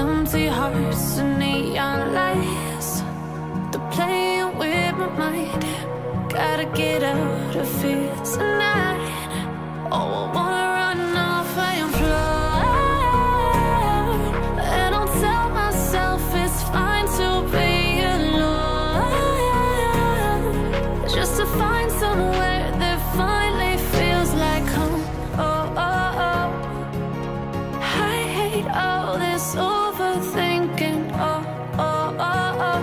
empty hearts and neon lights. They're playing with my mind. Gotta get out of here tonight. Oh, I wanna run off and fly. And I'll tell myself it's fine to be alone, just to find somewhere that finally feels like home. Oh, oh, oh. I hate all this overthinking. Oh, oh, oh, oh.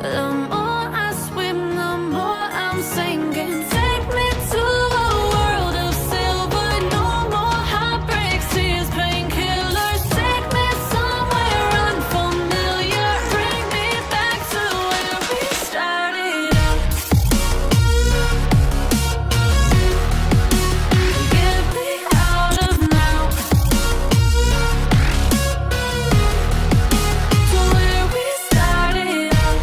The more I swim, the more I'm sinking. Take me to a world of silver. No more heartbreaks, tears, painkillers. Take me somewhere unfamiliar. Bring me back to where we started out. Get me out of now, to where we started out.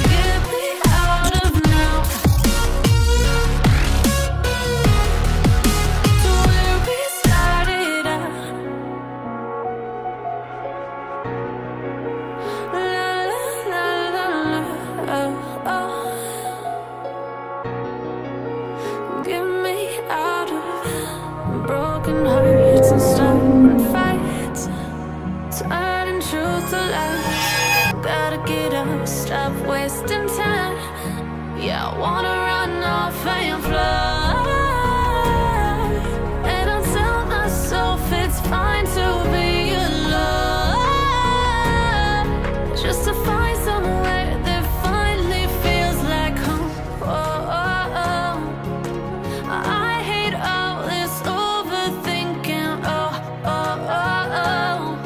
Get me out of now, to where we started out. La la la la la, oh, oh. Get me out of broken hearts and stubborn fights, turning truth to lies. Gotta get up, stop wasting time. Yeah, I wanna run off and fly. And I'll tell myself it's fine to be alone, just to find somewhere that finally feels like home. Oh, oh, oh. I hate all this overthinking. Oh, oh, oh, oh.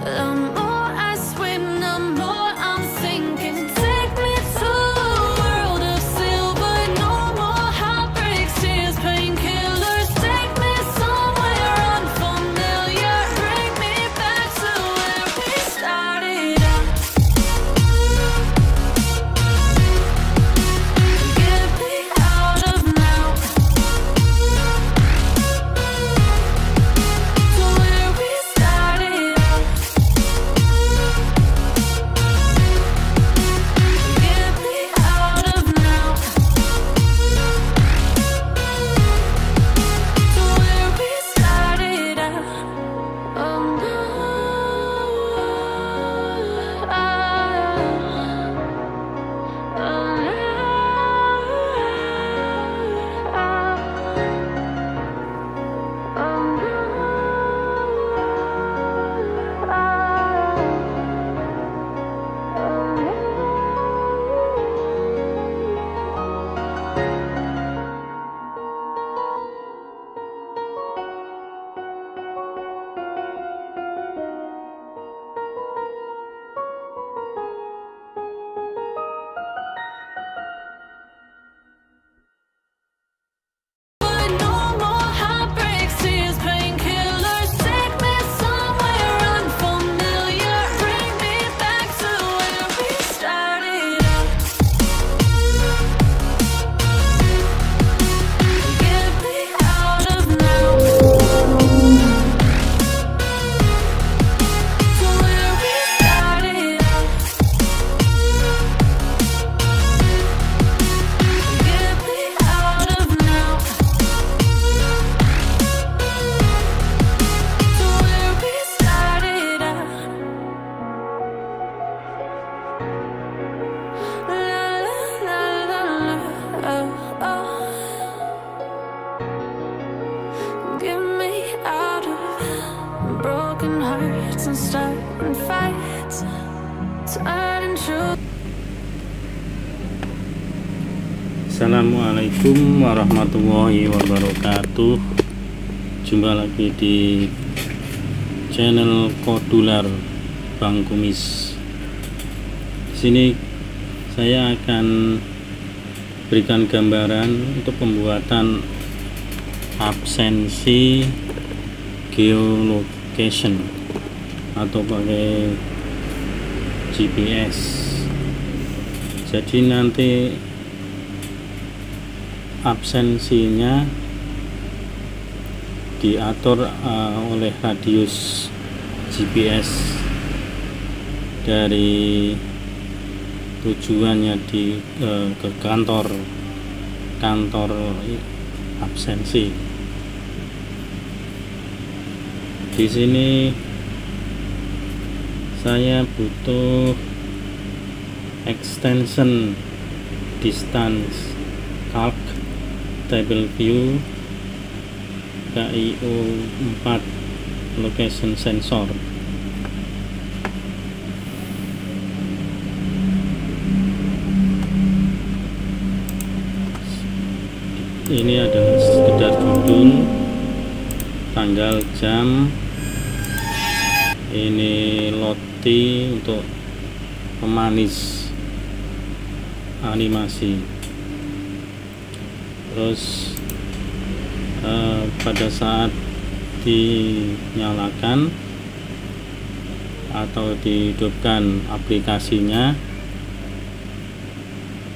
The more I swim, the more I'm sinking. Take me to a world of silver. No more heartbreaks, tears, painkillers. Take me somewhere unfamiliar. Bring me back to where we started out. Get me out of now, to where we started out. Get me out of now, to where we started out. Oh no, no more heartbreaks, tears, painkillers. Take me somewhere unfamiliar. Bring me back to where we started out. Get me out of now, to where we started out. Get me out of now, to where we started out. La la la la la, oh, oh. Get me out of broken hearts and stubborn fights, turning truth. Assalamualaikum warahmatullahi wabarakatuh. Jumpa lagi di channel Kodular Bang Kumis. Di sini saya akan berikan gambaran untuk pembuatan absensi geolocation atau pakai GPS. Jadi nanti absensinya diatur oleh radius GPS dari tujuannya ke kantor absensi. Di sini saya butuh extension distance calc table view KIO 4 location sensor. Ini adalah sekedar judul, tanggal, jam. Ini loti untuk pemanis animasi. Terus pada saat dinyalakan atau dihidupkan aplikasinya,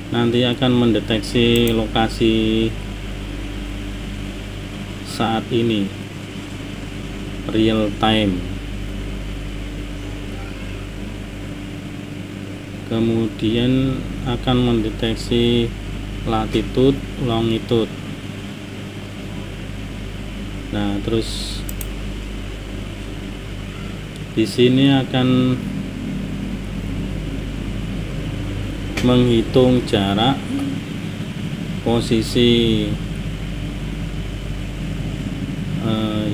nanti akan mendeteksi lokasi saat ini real time. Kemudian akan mendeteksi latitude, longitude. Nah, terus di sini akan menghitung jarak, posisi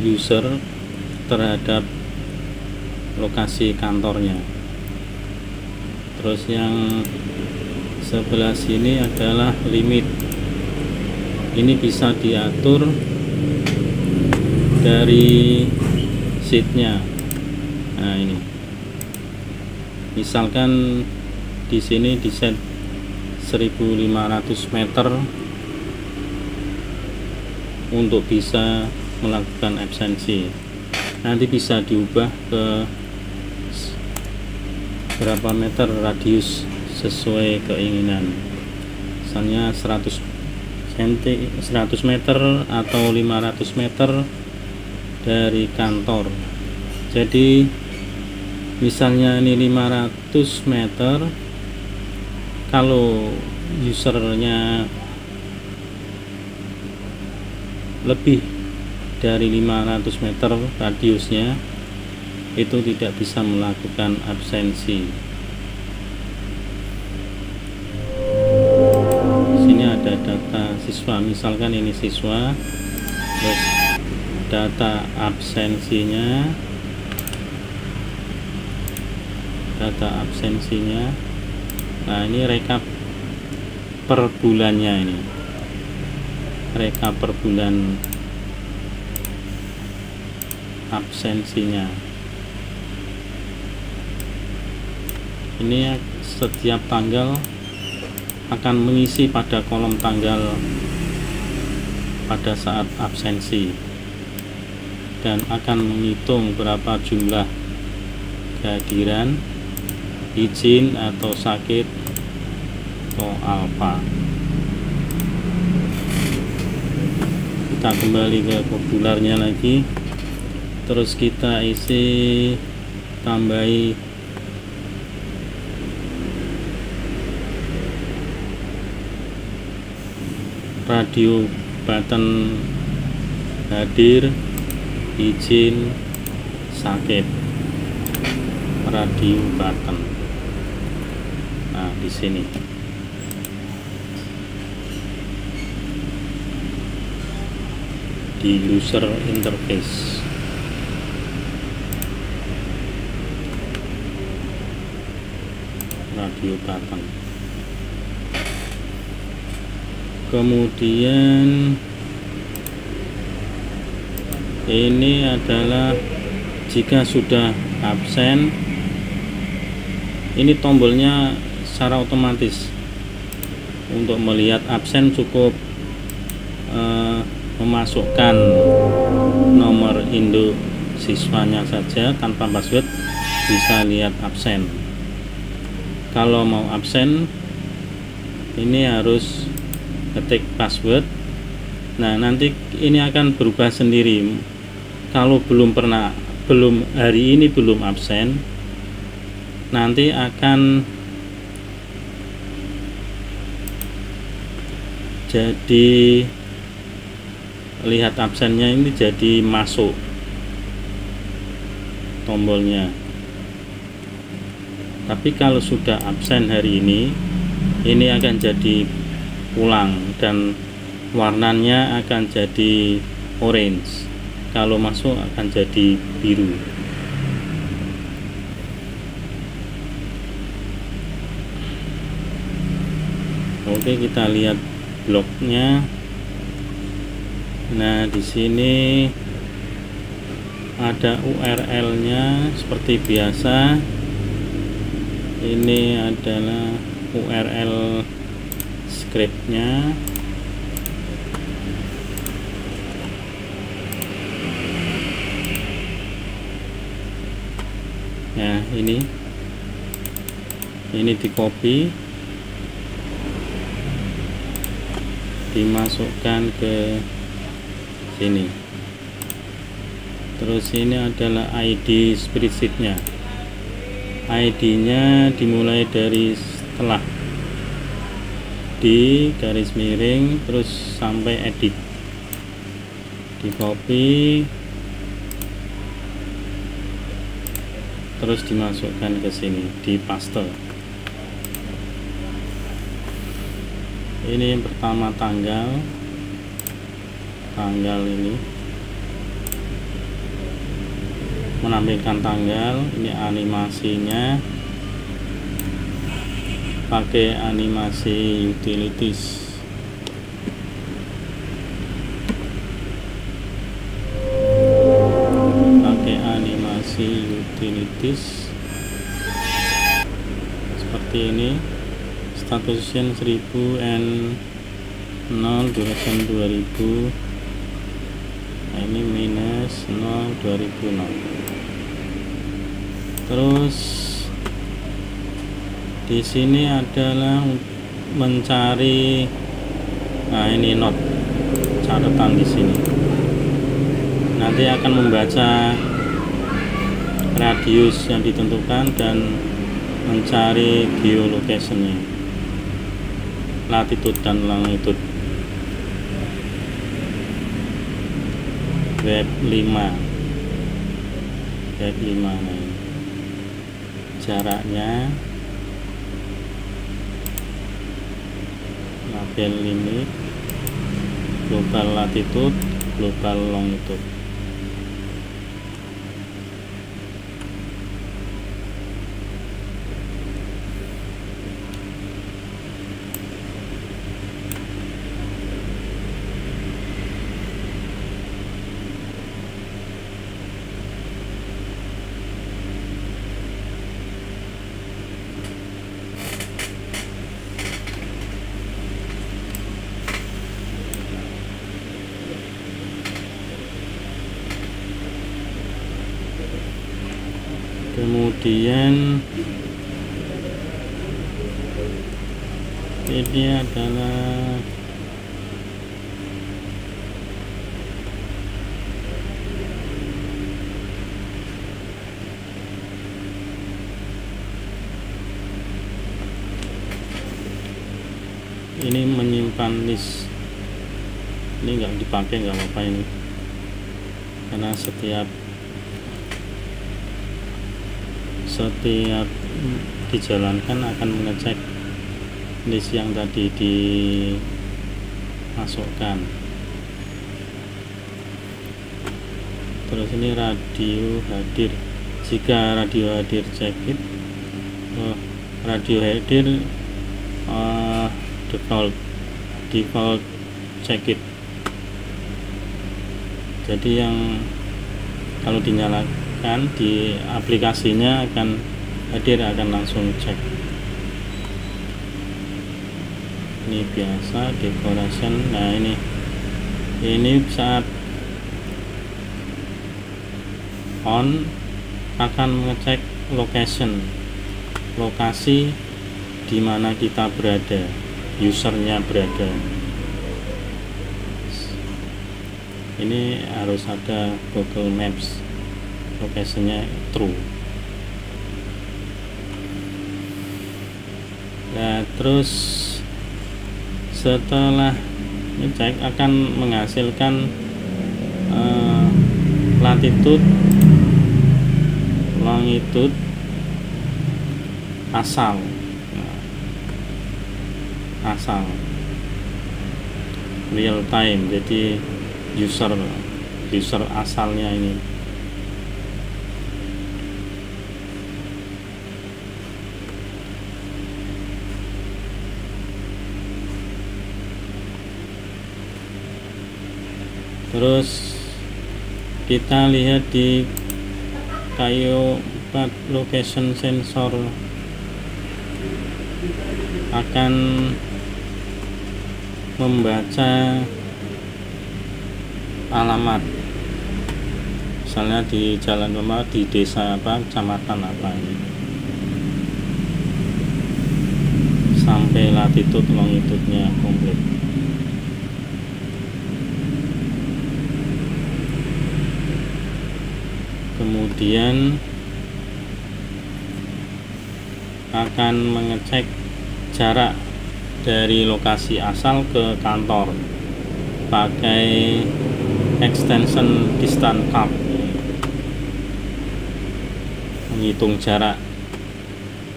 user terhadap lokasi kantornya. Terus yang sebelah sini adalah limit. Ini bisa diatur dari sheetnya. Nah, ini misalkan di sini di set 1500 meter untuk bisa melakukan absensi. Nanti bisa diubah ke berapa meter radius sesuai keinginan, misalnya 100 meter atau 500 meter dari kantor. Jadi misalnya ini 500 meter, kalau usernya lebih dari 500 meter radiusnya, itu tidak bisa melakukan absensi. Sini ada data siswa, misalkan ini siswa, terus data absensinya, nah ini rekap per bulannya, ini rekap per bulan absensinya. Ini setiap tanggal akan mengisi pada kolom tanggal pada saat absensi, dan akan menghitung berapa jumlah kehadiran, izin atau sakit atau apa. Kita kembali ke populernya lagi, terus kita isi, tambahi radio button hadir, izin, sakit, radio button. Nah, di sini di user interface. Radio button. Kemudian ini adalah jika sudah absen, ini tombolnya secara otomatis. Untuk melihat absen cukup memasukkan nomor induk siswanya saja tanpa password, bisa lihat absen. Kalau mau absen, ini harus ketik password. Nah, nanti ini akan berubah sendiri kalau hari ini belum absen, nanti akan jadi lihat absennya ini jadi masuk tombolnya. Tapi kalau sudah absen hari ini akan jadi pulang dan warnanya akan jadi orange. Kalau masuk akan jadi biru. Oke, kita lihat bloknya. Nah, di sini ada URL-nya seperti biasa. Ini adalah URL scriptnya. Nah, ini di copy, dimasukkan ke sini. Terus ini adalah ID spreadsheet-nya. ID-nya dimulai dari setelah di garis miring terus sampai edit, di copy terus dimasukkan ke sini, di paste. Ini yang pertama tanggal ini menampilkan tanggal. Ini animasinya pakai animasi utilities. Seperti ini. Statusnya 1000 and 0 duration 2000. Nah, ini minus 0 2000. Terus di sini adalah mencari, nah ini note catatan di sini. Nanti akan membaca radius yang ditentukan dan mencari geolocation-nya, latitude dan longitude. Web 5 nah ini. Jaraknya, label limit, global latitude, global longitude. Kemudian ini adalah ini menyimpan list. Ini nggak dipakai, nggak apa-apa ini, karena setiap dijalankan akan mengecek list yang tadi dimasukkan. Terus ini radio hadir. Jika radio hadir check it, radio hadir default check it. Jadi yang kalau dinyalakan di aplikasinya akan hadir, akan langsung cek. Ini biasa decoration. Nah, ini saat on akan mengecek lokasi di mana kita berada, usernya berada. ini harus ada Google Maps, location-nya true. Nah, terus setelah ngecek akan menghasilkan latitude, longitude asal. Asal real time, jadi user asalnya ini. Terus kita lihat di kayu location sensor akan membaca alamat, misalnya di jalan apa, di desa apa, kecamatan apa ini, sampai latitude longitude-nya komplit. Kemudian akan mengecek jarak dari lokasi asal ke kantor pakai extension distance curve, menghitung jarak.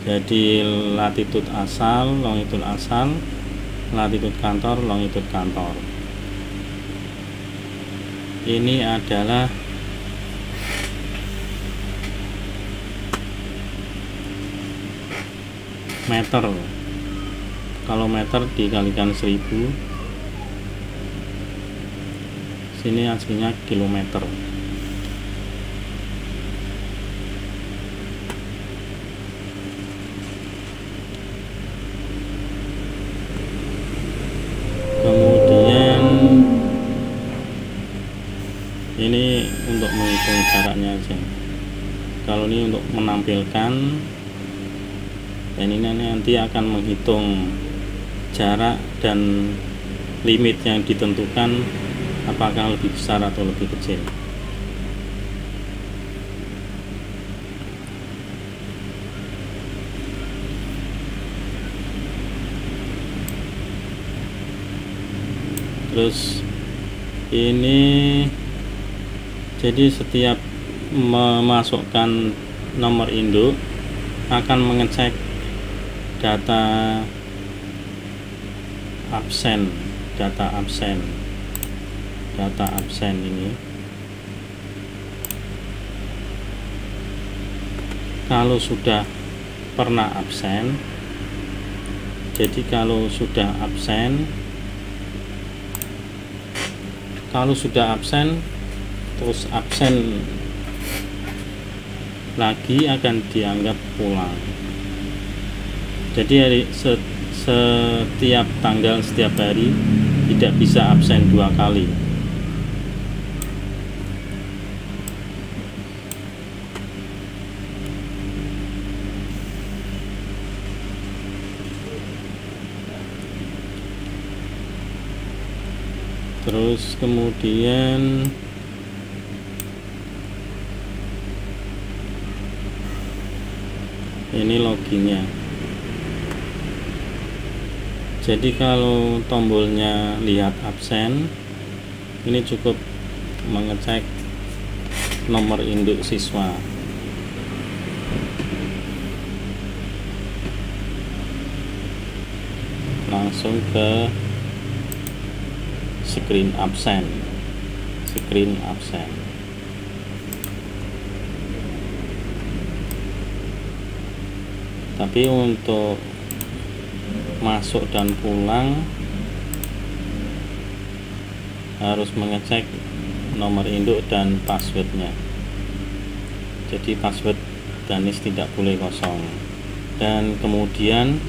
Jadi latitude asal, longitude asal, latitude kantor, longitude kantor. Ini adalah meter. Kalau meter dikalikan 1000, sini aslinya kilometer. Kemudian ini untuk menghitung jaraknya aja. Kalau ini untuk menampilkan, dan ini nanti akan menghitung jarak dan limit yang ditentukan, apakah lebih besar atau lebih kecil. Terus ini jadi setiap memasukkan nomor induk akan mengecek data absen ini. Kalau sudah pernah absen, jadi kalau sudah absen terus absen lagi akan dianggap pulang. Jadi setiap tanggal, setiap hari tidak bisa absen 2 kali. Terus kemudian ini loginnya. Jadi kalau tombolnya lihat absen, ini cukup mengecek nomor induk siswa. Langsung ke screen absen. Tapi untuk masuk dan pulang harus mengecek nomor induk dan passwordnya. Jadi password Danis tidak boleh kosong. Dan kemudian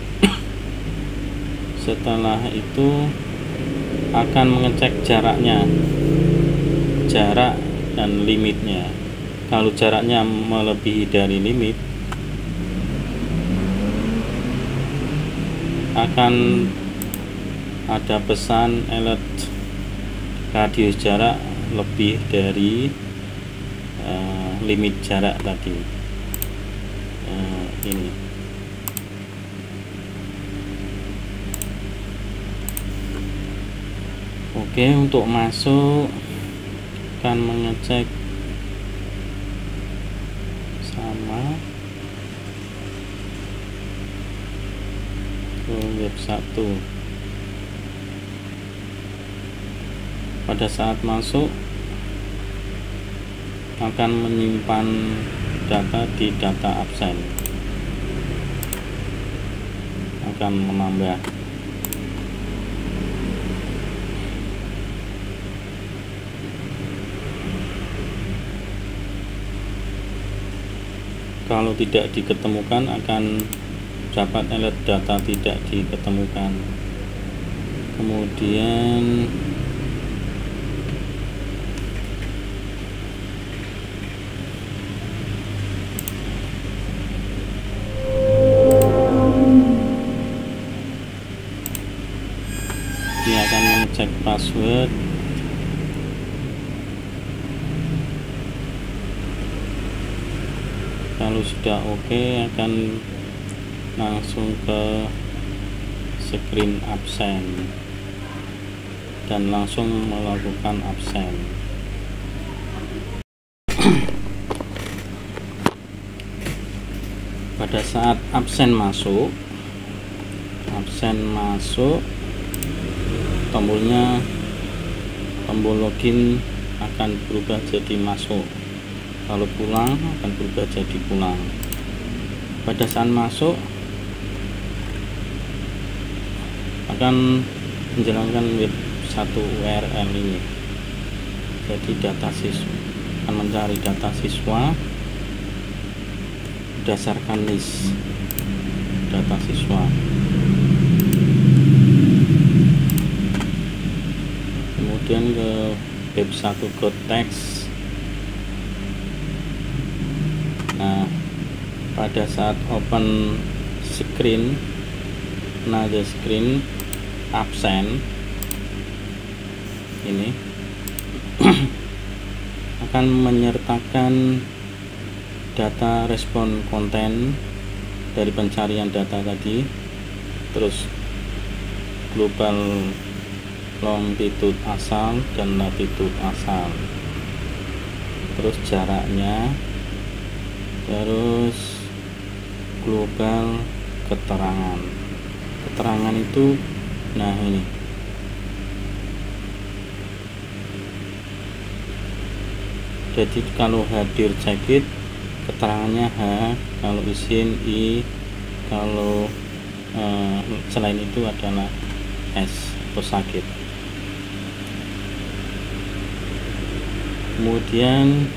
setelah itu akan mengecek jaraknya, jarak dan limitnya. Kalau jaraknya melebihi dari limit, akan ada pesan alert radius jarak lebih dari limit jarak tadi. Ini oke. Untuk masuk akan mengecek sama ke web 1. Pada saat masuk akan menyimpan data di data absen, akan menambah. Kalau tidak diketemukan akan dapat alert data tidak diketemukan. Kemudian ini akan mengecek password. Kalau sudah oke, akan langsung ke screen absen dan langsung melakukan absen. Pada saat absen masuk, tombol login akan berubah jadi masuk. Kalau pulang akan berubah jadi pulang. Pada saat masuk akan menjalankan web 1 URL ini. Jadi data siswa akan mencari data siswa berdasarkan list data siswa. Kemudian ke web 1 GoText. Nah, pada saat open screen, the screen absen ini akan menyertakan data respon konten dari pencarian data tadi, terus global longitude asal dan latitude asal, terus jaraknya, terus global keterangan itu, nah ini jadi kalau hadir cekit keterangannya H, kalau izin I, kalau selain itu adalah S atau sakit. Kemudian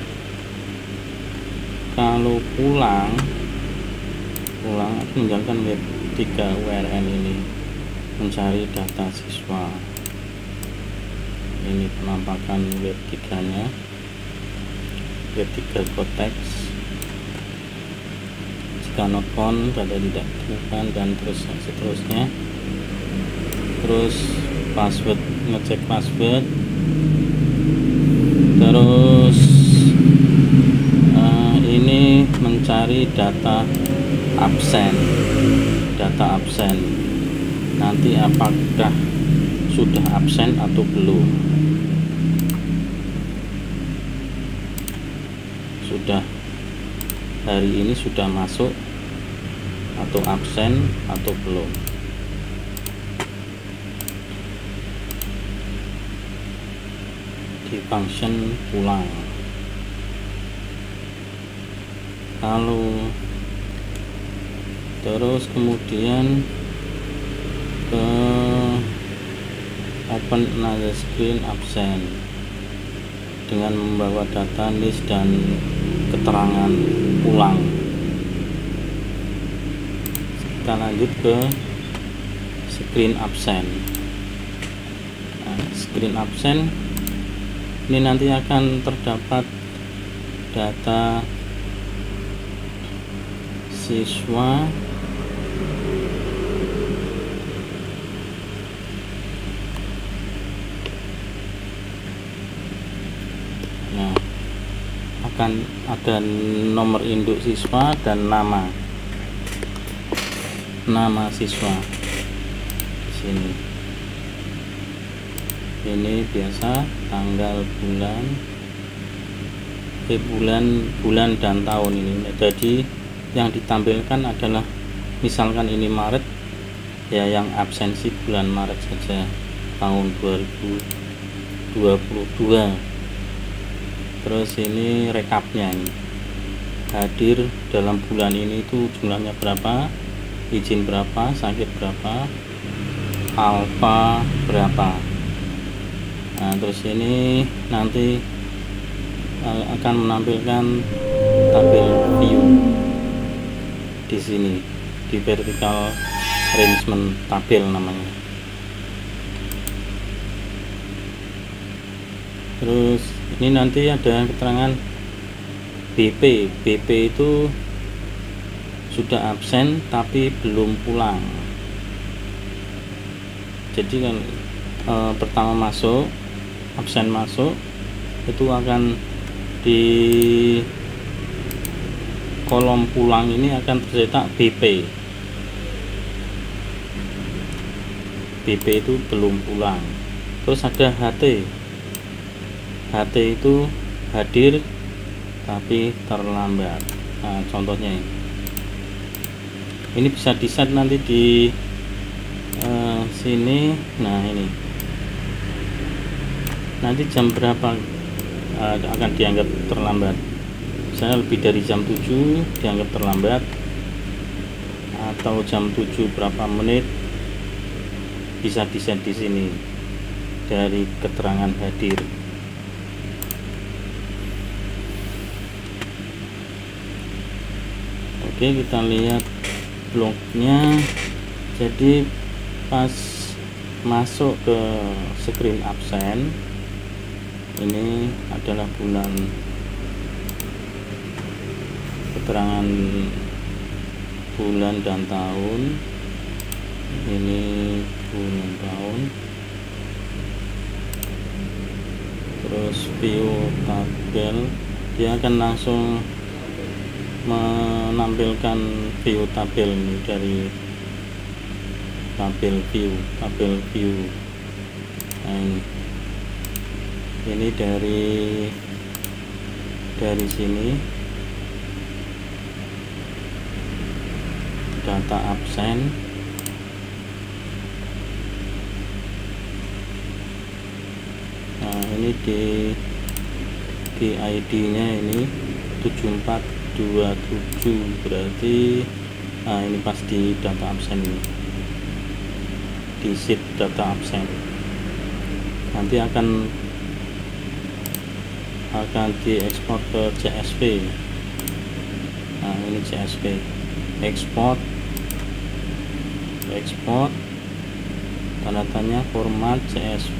kalau pulang meninggalkan web 3 URL ini, mencari data siswa. Ini penampakan web 3 nya, web 3 GoText. Jika not found, data tidak ditemukan, dan terus seterusnya. Terus password, ngecek password, terus ini mencari data absen, nanti apakah sudah absen atau belum. Sudah hari ini sudah masuk atau absen atau belum. Di function pulang, lalu terus kemudian ke open another screen absen dengan membawa data list dan keterangan pulang. Kita lanjut ke screen absen. Nah, screen absen ini nanti akan terdapat data siswa akan ada nomor induk siswa dan nama siswa di sini. Ini biasa tanggal, bulan dan tahun ini. Jadi yang ditampilkan adalah misalkan ini Maret ya, yang absensi bulan Maret saja tahun 2022. Terus ini rekapnya, ini hadir dalam bulan ini itu jumlahnya berapa, izin berapa, sakit berapa, alfa berapa. Nah, terus ini nanti akan menampilkan tabel view di sini, di vertical arrangement tabel namanya. Terus ini nanti ada keterangan BP itu sudah absen tapi belum pulang. Jadi kan pertama masuk, absen masuk, itu akan di kolom pulang ini akan tercetak BP itu belum pulang. Terus ada HT itu hadir tapi terlambat. Nah, contohnya ini bisa di set nanti di sini. Nah, ini nanti jam berapa akan dianggap terlambat. Misalnya lebih dari jam 7 dianggap terlambat, atau jam 7 berapa menit bisa di set di sini dari keterangan hadir. Oke, kita lihat blognya. Jadi pas masuk ke screen absen, ini adalah bulan, keterangan bulan dan tahun. Ini bulan tahun. Terus view tabel, dia akan langsung menampilkan view tabel ini dari tabel view. Nah, ini dari sini data absen. Nah, ini di ID nya ini 7427, berarti nah ini pas di data absen ini, di sheet data absen. Nanti akan diekspor ke CSV. Nah, ini CSV, ekspor tanda tanya format CSV,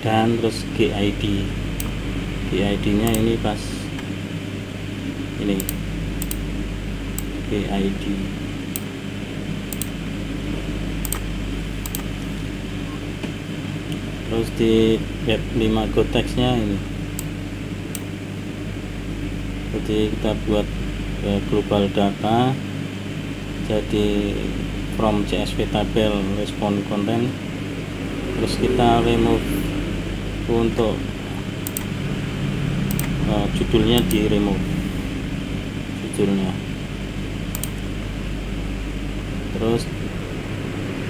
dan terus GID nya ini pas ini GID. Terus di web 5 GoText nya ini, jadi kita buat global data, jadi from CSV tabel respond content. Terus kita remove untuk judulnya, di remove judulnya, terus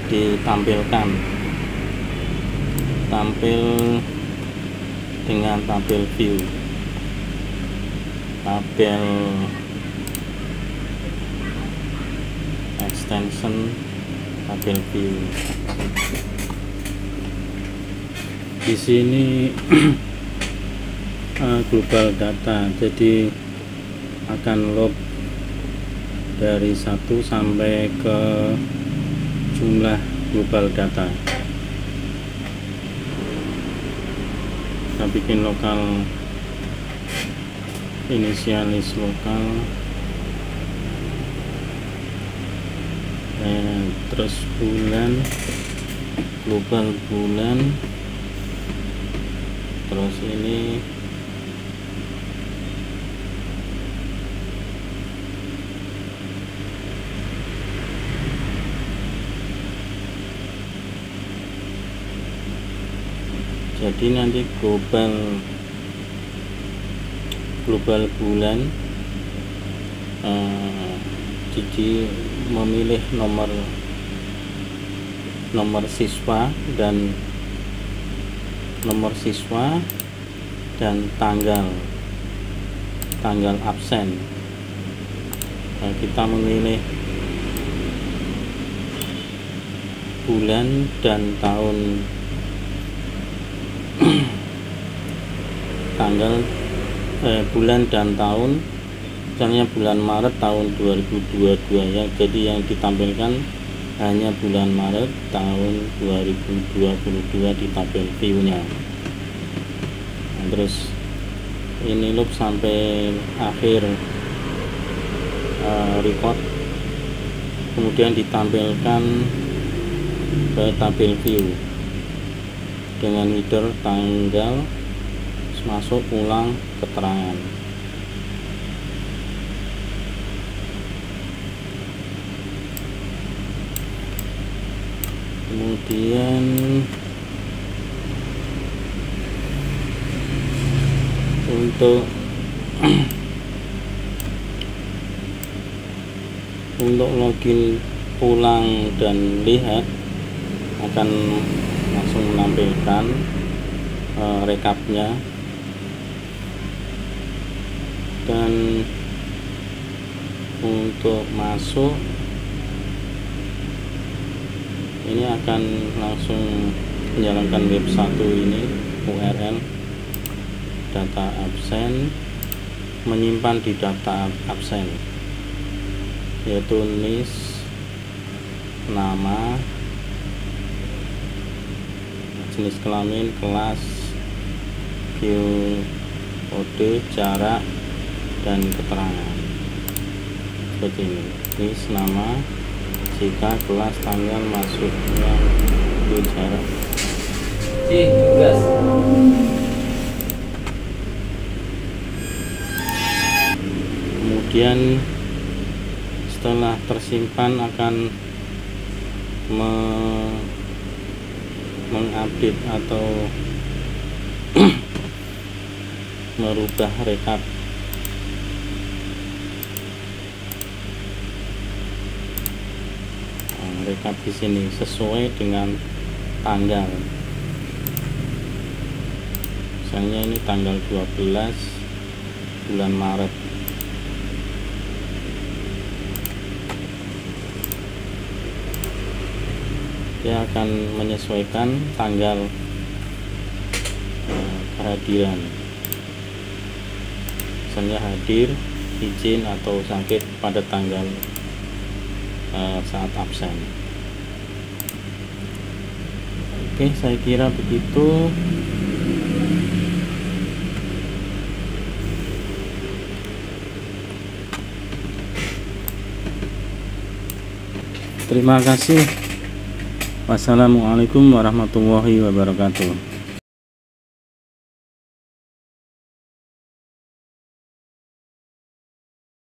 ditampilkan tampil dengan tabel view, tabel extension, tabel view. Di sini global data, jadi akan log dari 1 sampai ke jumlah global data. Kita bikin lokal, inisialis lokal, terus bulan, global bulan, terus ini Jadi nanti global bulan, Cici memilih nomor siswa dan tanggal absen. Nah, kita memilih bulan dan tahun bulan dan tahun, misalnya bulan Maret tahun 2022 ya. Jadi yang ditampilkan hanya bulan Maret tahun 2022 di tabel view-nya. Nah, terus ini loop sampai akhir record, kemudian ditampilkan ke tabel view dengan header tanggal, masuk ulang keterangan. Kemudian untuk login pulang dan lihat akan langsung menampilkan rekapnya, dan untuk masuk ini akan langsung menjalankan web 1 ini, URL data absen, menyimpan di data absen yaitu NIS, nama, jenis kelamin, kelas, kode, jarak, dan keterangan. Seperti ini, NIS, nama, jika, kelas, tanggal, masuknya, jarak. Kemudian setelah tersimpan akan mengupdate atau merubah rekap. Rekap di sini sesuai dengan tanggal. Misalnya ini tanggal 12 bulan Maret. Dia akan menyesuaikan tanggal kehadiran. Misalnya hadir, izin, atau sakit pada tanggal saat absen. Oke, saya kira begitu. Terima kasih. Wassalamualaikum warahmatullahi wabarakatuh.